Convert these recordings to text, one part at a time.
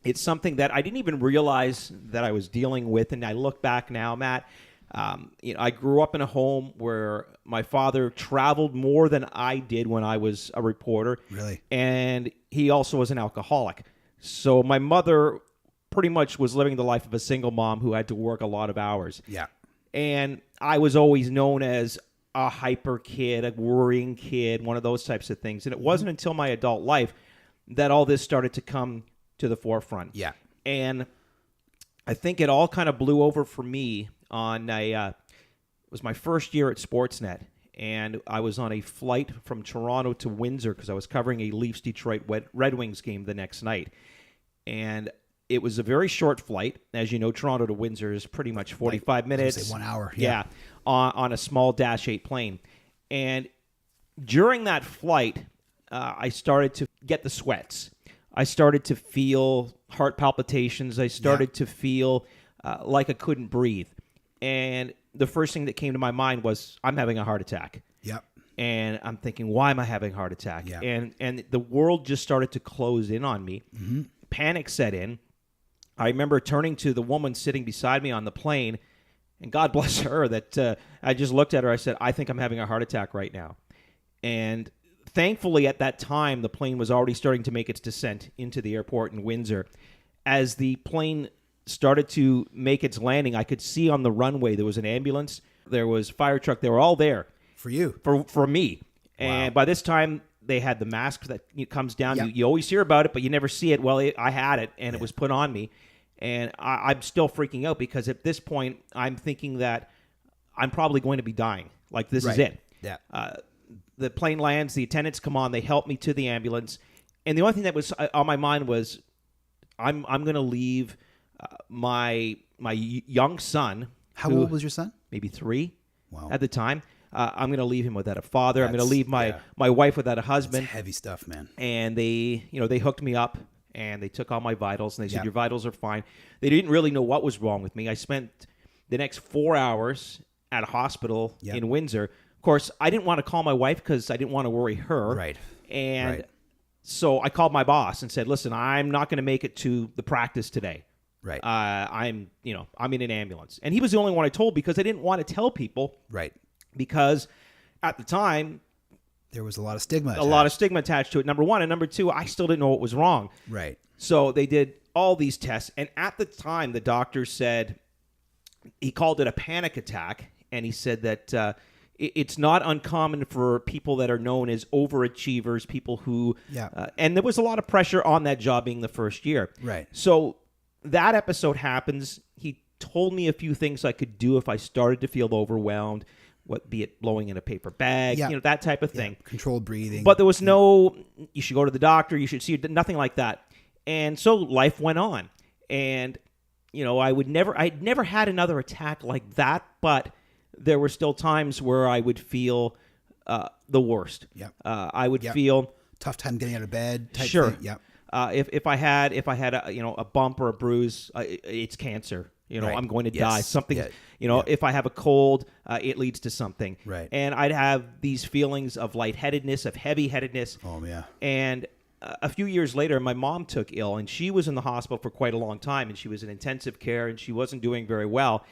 It's something that I didn't even realize that I was dealing with. And I look back now, Matt, I grew up in a home where my father traveled more than I did when I was a reporter. Really? And he also was an alcoholic. So my mother pretty much was living the life of a single mom who had to work a lot of hours. Yeah. And I was always known as a hyper kid, a worrying kid, one of those types of things. And it wasn't until my adult life that all this started to come to the forefront. Yeah. And I think it all kind of blew over for me on it was my first year at Sportsnet. And I was on a flight from Toronto to Windsor because I was covering a Leafs-Detroit Red Wings game the next night. And it was a very short flight. As you know, Toronto to Windsor is pretty much 45 minutes. I was gonna say 1 hour. Yeah, on a small Dash 8 plane. And during that flight, I started to get the sweats. I started to feel heart palpitations. I started to feel like I couldn't breathe. And the first thing that came to my mind was, I'm having a heart attack. Yep. And I'm thinking, why am I having a heart attack? Yeah. And the world just started to close in on me. Mm-hmm. Panic set in. I remember turning to the woman sitting beside me on the plane, and God bless her, that I just looked at her. I said, I think I'm having a heart attack right now. And thankfully, at that time, the plane was already starting to make its descent into the airport in Windsor. As the plane started to make its landing, I could see on the runway there was an ambulance, there was a fire truck. They were all there. For you. For me. Wow. And by this time, they had the mask that comes down. Yep. You always hear about it, but you never see it. Well, I had it, and it was put on me. And I'm still freaking out because at this point, I'm thinking that I'm probably going to be dying. Like, this is it. Yeah. The plane lands, the attendants come on, they help me to the ambulance. And the only thing that was on my mind was, I'm going to leave my young son. How old was your son? Maybe 3 at the time. I'm going to leave him without a father. I'm going to leave my wife without a husband. That's heavy stuff, man. And they hooked me up. And they took all my vitals, and they said, your vitals are fine. They didn't really know what was wrong with me. I spent the next 4 hours at a hospital in Windsor. Of course, I didn't want to call my wife because I didn't want to worry her. Right. And so I called my boss and said, listen, I'm not going to make it to the practice today. Right. I'm in an ambulance. And he was the only one I told because I didn't want to tell people. Right. Because at the time, there was a lot of stigma. A lot of stigma attached to it, number one. And number two, I still didn't know what was wrong. Right. So they did all these tests. And at the time, the doctor said, he called it a panic attack. And he said that it's not uncommon for people that are known as overachievers, people who... and there was a lot of pressure on that job being the first year. Right. So that episode happens. He told me a few things I could do if I started to feel overwhelmed. Be it blowing in a paper bag, that type of thing. Controlled breathing. But there was no, you should go to the doctor, you should see, nothing like that. And so life went on. And, I'd never had another attack like that, but there were still times where I would feel the worst. Yep. I would feel... Tough time getting out of bed type sure. thing. Yep. If I had a bump or a bruise, it's cancer. I'm going to die. Something, if I have a cold, it leads to something. Right. And I'd have these feelings of lightheadedness, of heavy-headedness. Oh, yeah. And a few years later, my mom took ill, and she was in the hospital for quite a long time, and she was in intensive care, and she wasn't doing very well.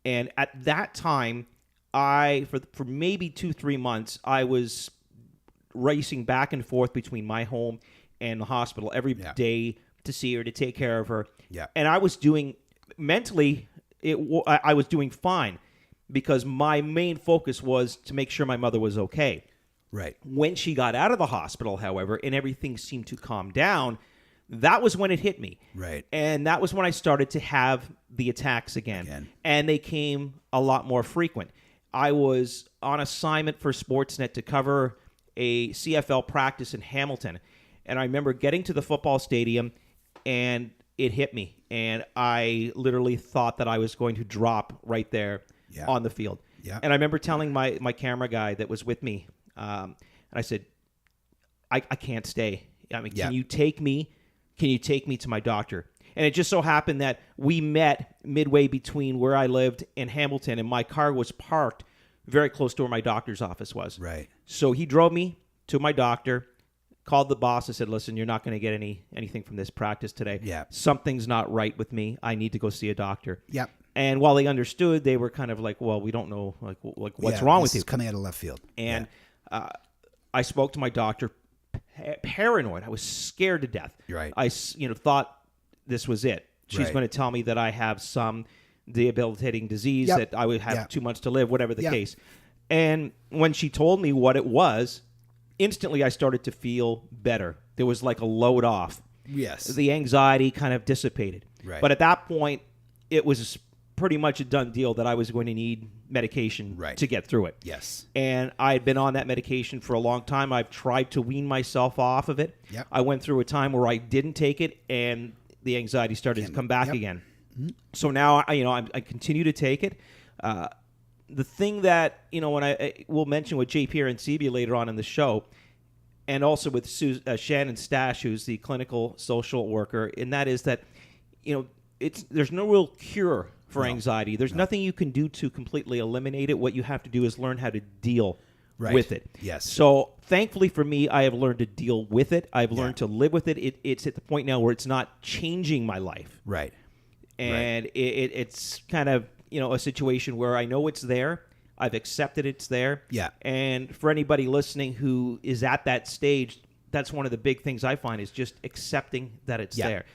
And at that time, for maybe 2-3 months, I was racing back and forth between my home and the hospital every day to see her, to take care of her. Yeah. And I was doing... Mentally, I was doing fine because my main focus was to make sure my mother was okay. Right. When she got out of the hospital, however, and everything seemed to calm down, that was when it hit me. Right. And that was when I started to have the attacks again. And they came a lot more frequent. I was on assignment for Sportsnet to cover a CFL practice in Hamilton. And I remember getting to the football stadium and it hit me. And I literally thought that I was going to drop right there on the field. Yeah. And I remember telling my camera guy that was with me, and I said, I can't stay. I mean, can you take me? Can you take me to my doctor? And it just so happened that we met midway between where I lived and Hamilton, and my car was parked very close to where my doctor's office was. Right. So he drove me to my doctor. called the boss and said, listen, you're not going to get anything from this practice today. Yeah. Something's not right with me. I need to go see a doctor. Yep. And while they understood, they were kind of like, well, we don't know like what's wrong with you. It's coming out of left field. And I spoke to my doctor, paranoid. I was scared to death. Right. I thought this was it. She's going to tell me that I have some debilitating disease, that I would have 2 months to live, whatever the case. And when she told me what it was, instantly I started to feel better. There was like a load off. Yes. The anxiety kind of dissipated. Right. But at that point, it was pretty much a done deal that I was going to need medication to get through it. Yes. And I had been on that medication for a long time. I've tried to wean myself off of it. Yep. I went through a time where I didn't take it, and the anxiety started to come back again. Mm-hmm. So now, I continue to take it. The thing that, when we'll mention with JP Arancibia later on in the show, and also with Shannon Stash, who's the clinical social worker, and that is that, there's no real cure for anxiety. There's nothing you can do to completely eliminate it. What you have to do is learn how to deal with it. Yes. So thankfully for me, I have learned to deal with it. I've learned to live with it. It's at the point now where it's not changing my life. Right. And it's kind of, a situation where I know it's there. I've accepted it's there. Yeah. And for anybody listening who is at that stage, that's one of the big things I find is just accepting that it's there.